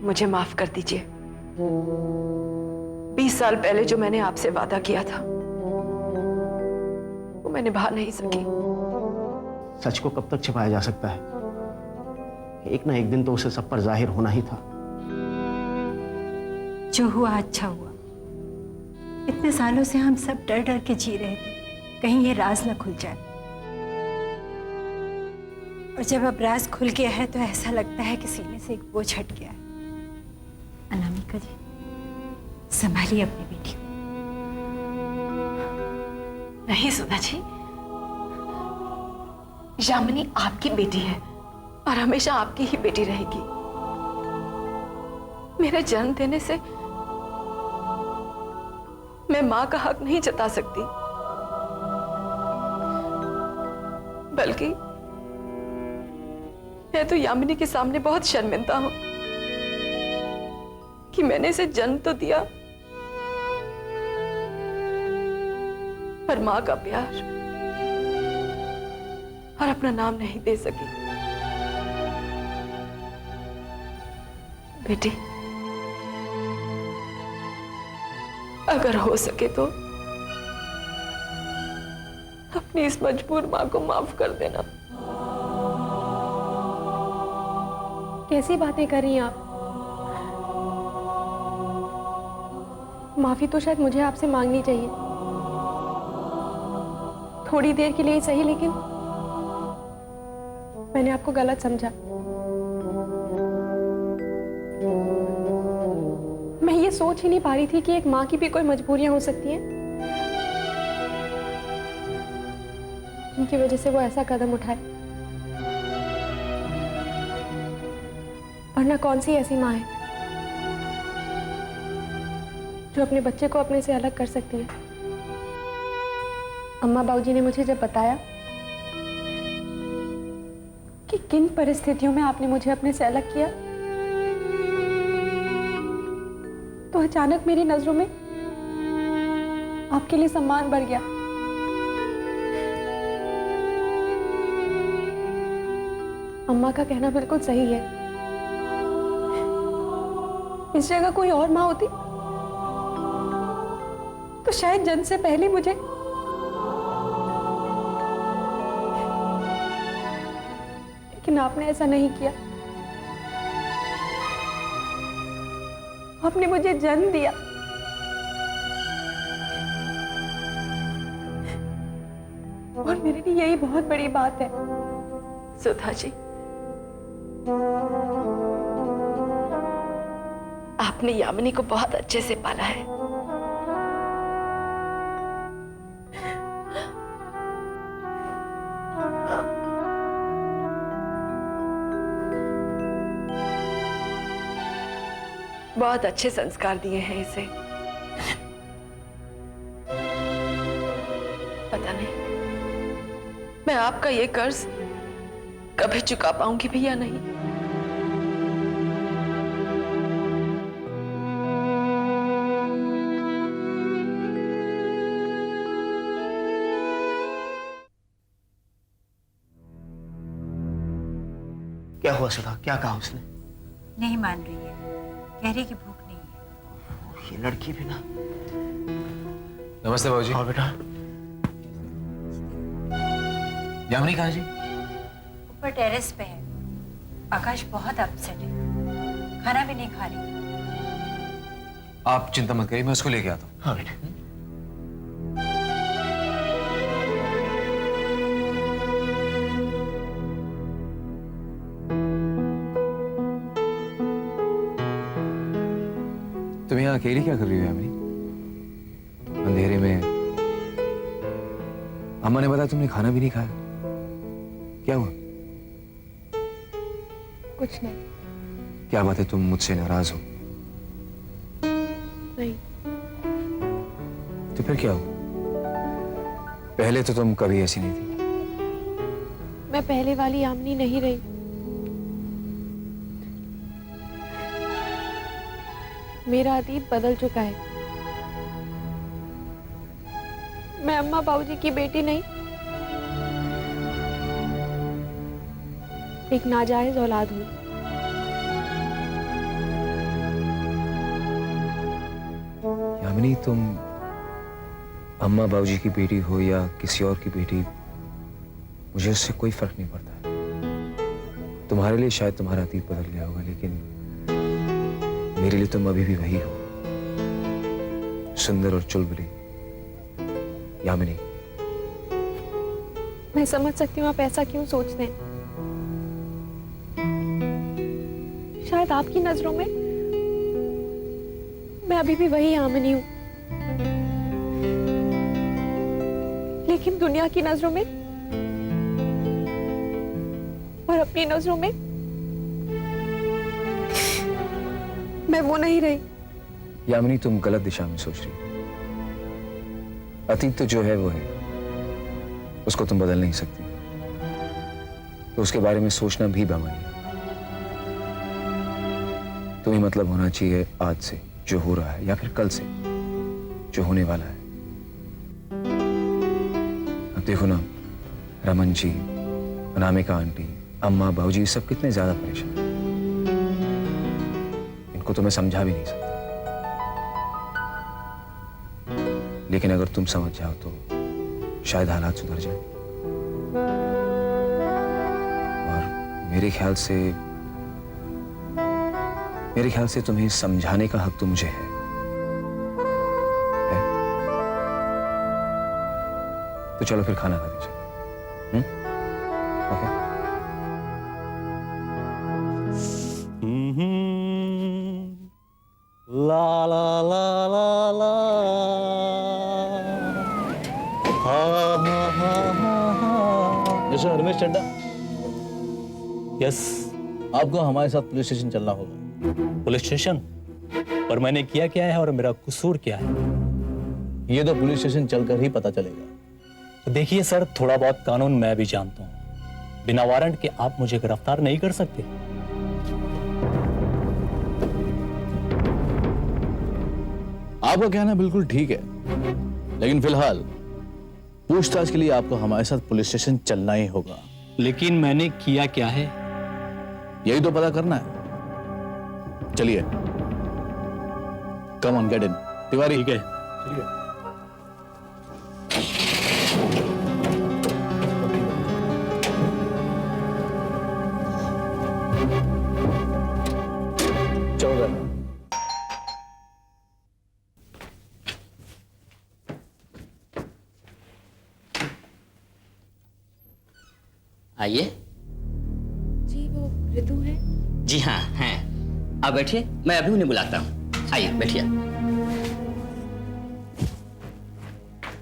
मुझे माफ कर दीजिए। 20 साल पहले जो मैंने आपसे वादा किया था वो मैं निभा नहीं सकी। सच को कब तक छिपाया जा सकता है? एक ना एक दिन तो उसे सब पर जाहिर होना ही था। जो हुआ अच्छा हुआ। इतने सालों से हम सब डर डर के जी रहे थे, कहीं ये राज न खुल जाए। और जब अब राज खुल गया है तो ऐसा लगता है कि सीने से एक बोझ हट गया है। अनामिका जी, संभालिए अपनी बेटी को। नहीं सुधा जी, यामिनी आपकी बेटी है और हमेशा आपकी ही बेटी रहेगी। मेरे जन्म देने से मैं मां का हक नहीं जता सकती, बल्कि मैं तो यामिनी के सामने बहुत शर्मिंदा हूं कि मैंने इसे जन्म तो दिया पर मां का प्यार और अपना नाम नहीं दे सकी। बेटी, अगर हो सके तो अपनी इस मजबूर मां को माफ कर देना। कैसी बातें कर रही हैं आप? माफी तो शायद मुझे आपसे मांगनी चाहिए, थोड़ी देर के लिए ही सही, लेकिन मैंने आपको गलत समझा। मैं ये सोच ही नहीं पा रही थी कि एक माँ की भी कोई मजबूरियां हो सकती हैं जिनकी वजह से वो ऐसा कदम उठाए। वरना कौन सी ऐसी माँ है जो अपने बच्चे को अपने से अलग कर सकती है? अम्मा बाबूजी ने मुझे जब बताया कि किन परिस्थितियों में आपने मुझे अपने से अलग किया, तो अचानक मेरी नजरों में आपके लिए सम्मान बढ़ गया। अम्मा का कहना बिल्कुल सही है। इस जगह कोई और माँ होती तो शायद जन्म से पहले मुझे लेकिन आपने ऐसा नहीं किया। आपने मुझे जन्म दिया और मेरे लिए यही बहुत बड़ी बात है। सुधा जी, आपने यामिनी को बहुत अच्छे से पाला है। बहुत अच्छे संस्कार दिए हैं इसे। पता नहीं मैं आपका ये कर्ज कभी चुका पाऊंगी भी या नहीं। क्या हुआ सुधा? क्या कहा उसने? नहीं मान रही है, कह रही कि भूख नहीं है। ये लड़की भी ना। नमस्ते बाबूजी। और बेटा, यामिनी कहाँ जी? ऊपर टेरेस पे है। आकाश बहुत अपसेट है, खाना भी नहीं खा रही। आप चिंता मत करिए, मैं उसको लेके आता हूँ। हाँ बेटा। तुम यहाँ अकेली क्या कर रही हो यामिनी? अंधेरे में। अम्मा ने बताया तुमने खाना भी नहीं खाया। क्या हुआ? कुछ नहीं। क्या बात है, तुम मुझसे नाराज हो? नहीं। तो फिर क्या हुआ? पहले तो तुम कभी ऐसी नहीं थी। मैं पहले वाली यामिनी नहीं रही। मेरा अतीत बदल चुका है। मैं अम्मा बाबूजी की बेटी नहीं, एक नाजायज औलाद हूं। यामिनी, तुम अम्मा बाबूजी की बेटी हो या किसी और की बेटी, मुझे उससे कोई फर्क नहीं पड़ता। तुम्हारे लिए शायद तुम्हारा अतीत बदल गया होगा, लेकिन मेरे लिए तुम अभी भी वही हो, सुंदर और चुलबुली यामिनी। मैं समझ सकती हूँ आप ऐसा क्यों सोचते हैं। शायद आपकी नजरों में मैं अभी भी वही यामिनी हूँ, लेकिन दुनिया की नजरों में और अपनी नजरों में मैं वो नहीं रही। यामिनी, तुम गलत दिशा में सोच रही हो। अतीत तो जो है वो है, उसको तुम बदल नहीं सकती, तो उसके बारे में सोचना भी बेमानी है। तुम्हें मतलब होना चाहिए आज से जो हो रहा है, या फिर कल से जो होने वाला है। अब देखो ना, रमन जी, अनामिका आंटी, अम्मा बाबूजी सब कितने ज्यादा परेशान हैं। इनको तो मैं समझा भी नहीं सकता, लेकिन अगर तुम समझ जाओ तो शायद हालात सुधर जाए। और मेरे ख्याल से तुम्हें समझाने का हक तो मुझे है? तो चलो फिर खाना खाते चलते हैं। ओके। ला ला ला ला ला, हा हा हा हा हा। मिस्टर रमेश चड्डा, यस, आपको हमारे साथ पुलिस स्टेशन चलना होगा। Police station? पर मैंने किया क्या है और मेरा कसूर क्या है? ये तो पुलिस स्टेशन चलकर ही पता चलेगा। तो देखिए सर, थोड़ा बहुत कानून मैं भी जानता हूँ। बिना वारंट के आप मुझे गिरफ्तार नहीं कर सकते। आपका कहना बिल्कुल ठीक है, लेकिन फिलहाल पूछताछ के लिए आपको हमारे साथ पुलिस स्टेशन चलना ही होगा। लेकिन मैंने किया क्या है? यही तो पता करना है। चलिए, come on, get in. Tiwari, ठीक है। चलो। आइए। जी वो ऋतु है? जी हाँ, हैं। आप बैठिए, मैं अभी उन्हें बुलाता हूँ। आइए, बैठिए।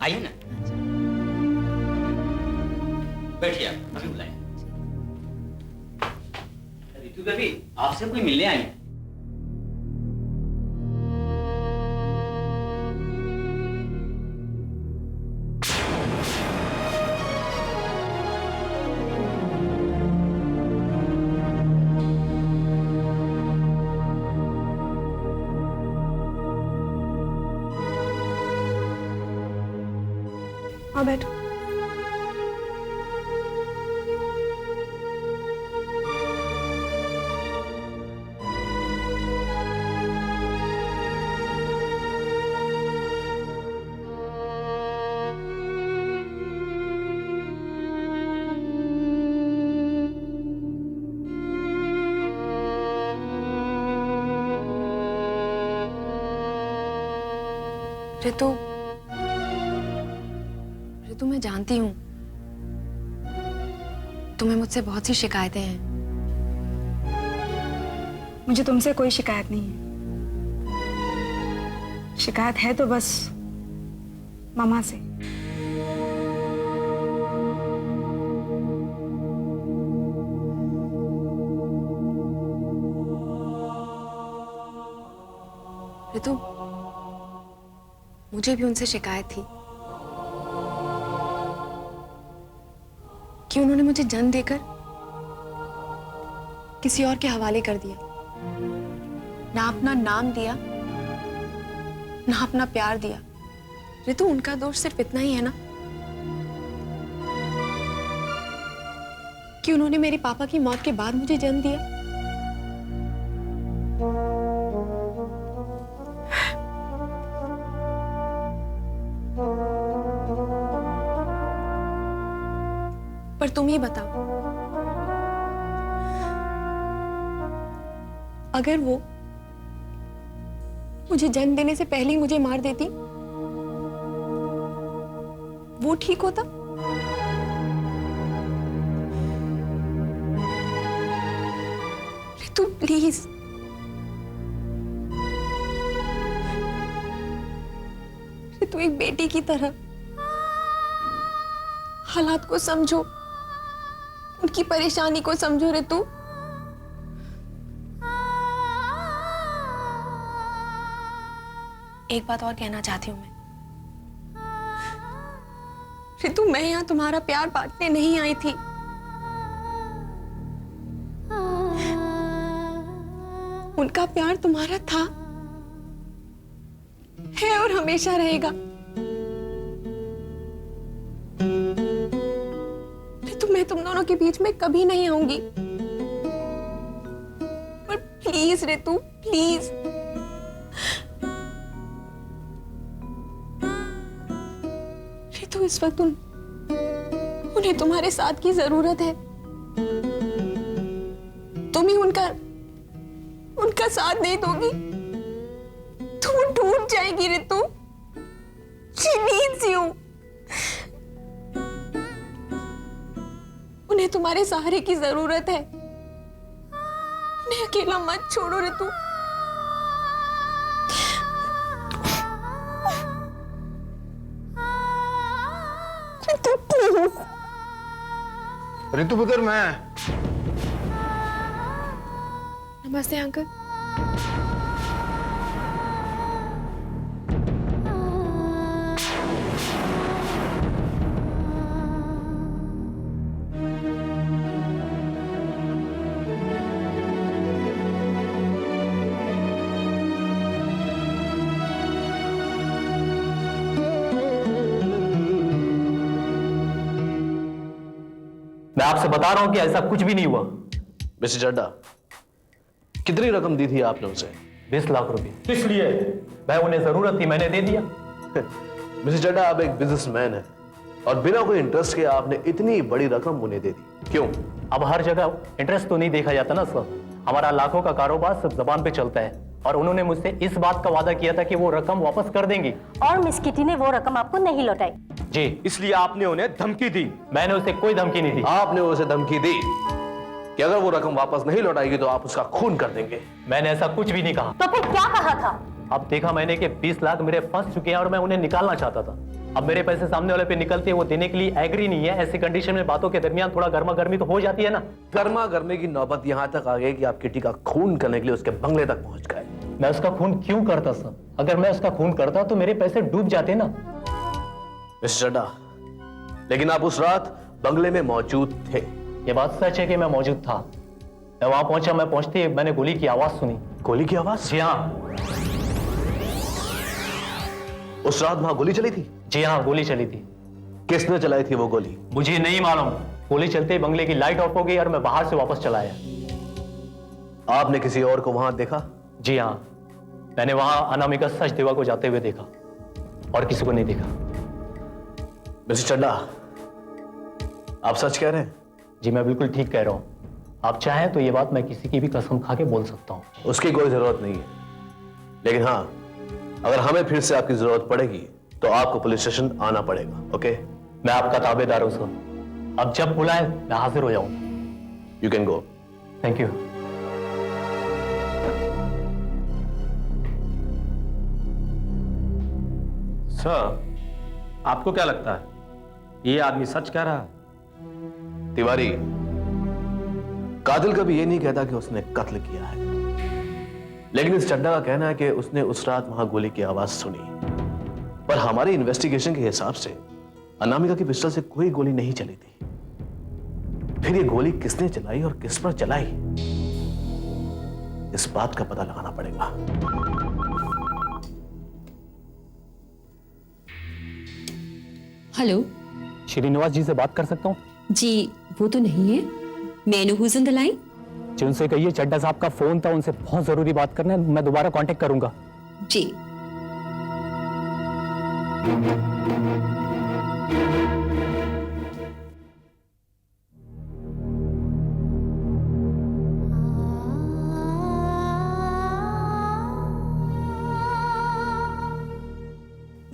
आइए ना, बैठिए, अभी बुलाए। ऋतु बेबी, आपसे कोई मिलने आई है। आओ बैठो। ऋतु, ऋतु मैं जानती हूँ तुम्हें मुझसे बहुत सी शिकायतें हैं। मुझे तुमसे कोई शिकायत नहीं है। शिकायत है तो बस मामा से। ऋतु, मुझे भी उनसे शिकायत थी कि उन्होंने मुझे जन्म देकर किसी और के हवाले कर दिया। ना अपना नाम दिया, ना अपना प्यार दिया। ऋतु, उनका दोष सिर्फ इतना ही है ना कि उन्होंने मेरे पापा की मौत के बाद मुझे जन्म दिया। पर तुम ही बताओ, अगर वो मुझे जन्म देने से पहले ही मुझे मार देती, वो ठीक होता? रितु प्लीज, रितु एक बेटी की तरह हालात को समझो, उनकी परेशानी को समझो रितु। एक बात और कहना चाहती हूं मैं, रितु, मैं यहां तुम्हारा प्यार बांटने नहीं आई थी। उनका प्यार तुम्हारा था, है और हमेशा रहेगा। रितु, मैं तुम दोनों के बीच में कभी नहीं आऊंगी, पर प्लीज रितु, प्लीज। रितु, इस वक्त उन्हें तुम्हारे साथ की जरूरत है। तुम ही उनका साथ नहीं दोगी तो वो टूट जाएगी रितु। She needs you। उन्हें तुम्हारे सहारे की जरूरत है। उन्हें अकेला मत छोड़ो रितु। रितु प्लीज। ऋतु पुत्र, मैं। नमस्ते अंकल। मैं आपसे बता रहा हूं कि ऐसा कुछ भी नहीं हुआ। मिस्टर चड्डा, कितनी रकम दी थी आपने उसे? 20 लाख रुपए। किस लिए? मैं उन्हें जरूरत थी, मैंने दे दिया। मिस्टर चड्डा, आप एक बिजनेसमैन हैं और बिना कोई इंटरेस्ट के आपने इतनी बड़ी रकम उन्हें दे दी, क्यों? अब हर जगह इंटरेस्ट तो नहीं देखा जाता ना सर। हमारा लाखों का कारोबार सिर्फ जबान पे चलता है, और उन्होंने मुझसे इस बात का वादा किया था कि वो रकम वापस कर देंगी। और मिस किटी ने वो रकम आपको नहीं लौटाई। जी, इसलिए आपने उन्हें धमकी दी। मैंने उसे कोई धमकी नहीं दी। आपने उसे धमकी दी कि अगर वो रकम वापस नहीं लौटाएगी तो आप उसका खून कर देंगे। मैंने ऐसा कुछ भी नहीं कहा। तो फिर क्या कहा था? अब देखा मैंने कि 20 लाख मेरे फंस चुके हैं और मैं उन्हें निकालना चाहता था। अब मेरे पैसे सामने वाले पे निकलते हैं, वो देने के लिए एग्री नहीं है। ऐसी कंडीशन में बातों के दरमियान थोड़ा गर्मा गर्मी तो हो जाती है ना। गर्मा गर्मी की नौबत यहां तक आ गई कि आप किटी का खून करने के लिए उसके बंगले तक पहुंच गए। मैं उसका खून क्यों करता सर? अगर मैं उसका खून करता तो मेरे पैसे डूब जाते ना। मिस्टर चड्डा, लेकिन आप उस रात बंगले में मौजूद थे। ये बात सच है कि मैं मौजूद था। मैं वहां पहुंचा, मैं पहुंचते ही मैंने गोली की आवाज सुनी। गोली की आवाज? जी हाँ। उस रात वहां गोली चली थी? जी हाँ, गोली चली थी। किसने चलाई थी वो गोली? मुझे नहीं मालूम। गोली चलते ही बंगले की लाइट ऑफ हो गई और मैं बाहर से वापस चला आया। आपने किसी और को वहां देखा? जी हाँ, मैंने वहां अनामिका सचदेवा को जाते हुए देखा और किसी को नहीं देखा। मिस्टर चड्डा, आप सच कह रहे हैं? जी, मैं बिल्कुल ठीक कह रहा हूं। आप चाहें तो ये बात मैं किसी की भी कसम खा के बोल सकता हूं। उसकी कोई जरूरत नहीं है, लेकिन हाँ, अगर हमें फिर से आपकी जरूरत पड़ेगी तो आपको पुलिस स्टेशन आना पड़ेगा। ओके? मैं आपका ताबेदार हूं सर। अब जब बुलाए मैं हाजिर हो जाऊंगा। You can go. Thank you. Sir, आपको क्या लगता है ये आदमी सच कह रहा है? तिवारी, कातिल कभी ये नहीं कहता कि उसने कत्ल किया है, लेकिन इस चड्डा का कहना है कि उसने उस रात वहां गोली की आवाज सुनी। पर हमारे इन्वेस्टिगेशन के हिसाब से अनामिका की पिस्टल से कोई गोली नहीं चली थी। फिर ये गोली किसने चलाई और किस पर चलाई, इस बात का पता लगाना पड़ेगा। हेलो, श्रीनिवास जी से बात कर सकता हूँ? जी वो तो नहीं है। May I know who's on the line? जी, उनसे कहिए चड्डा साहब का फोन था, उनसे बहुत जरूरी बात करना है। मैं दोबारा कांटेक्ट करूंगा। जी।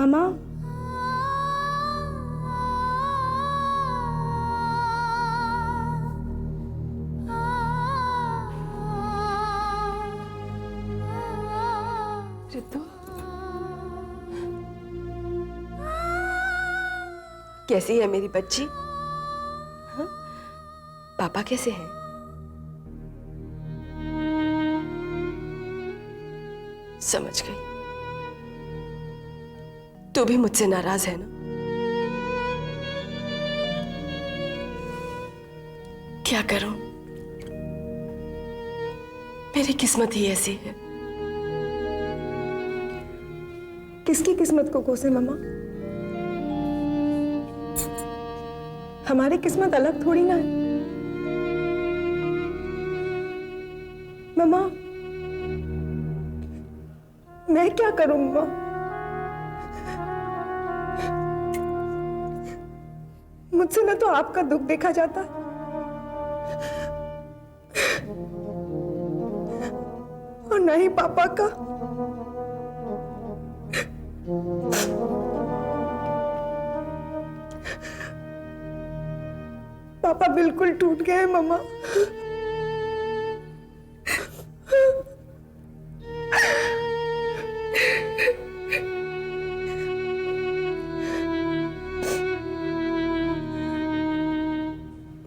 मामा, रितु, कैसी है मेरी बच्ची? हाँ? पापा कैसे हैं? समझ गई। तू भी मुझसे नाराज है ना? क्या करूं? मेरी किस्मत ही ऐसी है। किसकी किस्मत को कोसे मामा? हमारी किस्मत अलग थोड़ी ना है। मामा, मैं क्या करूं मामा? मुझसे ना तो आपका दुख देखा जाता और ना ही पापा का। पापा बिल्कुल टूट गए मामा।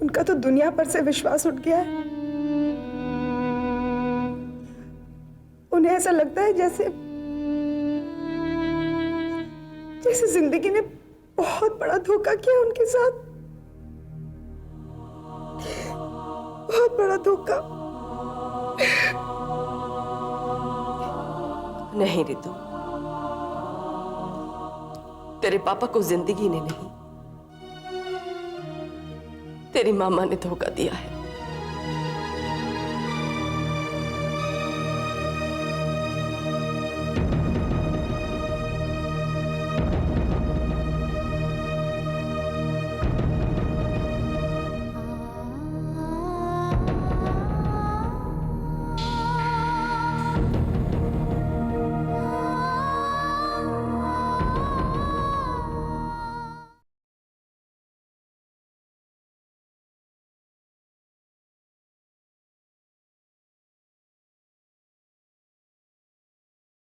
उनका तो दुनिया पर से विश्वास उठ गया है। उन्हें ऐसा लगता है जैसे जिंदगी ने बहुत बड़ा धोखा किया उनके साथ। बहुत बड़ा धोखा। नहीं रितु, तेरे पापा को जिंदगी ने नहीं, तेरी मामा ने धोखा दिया है।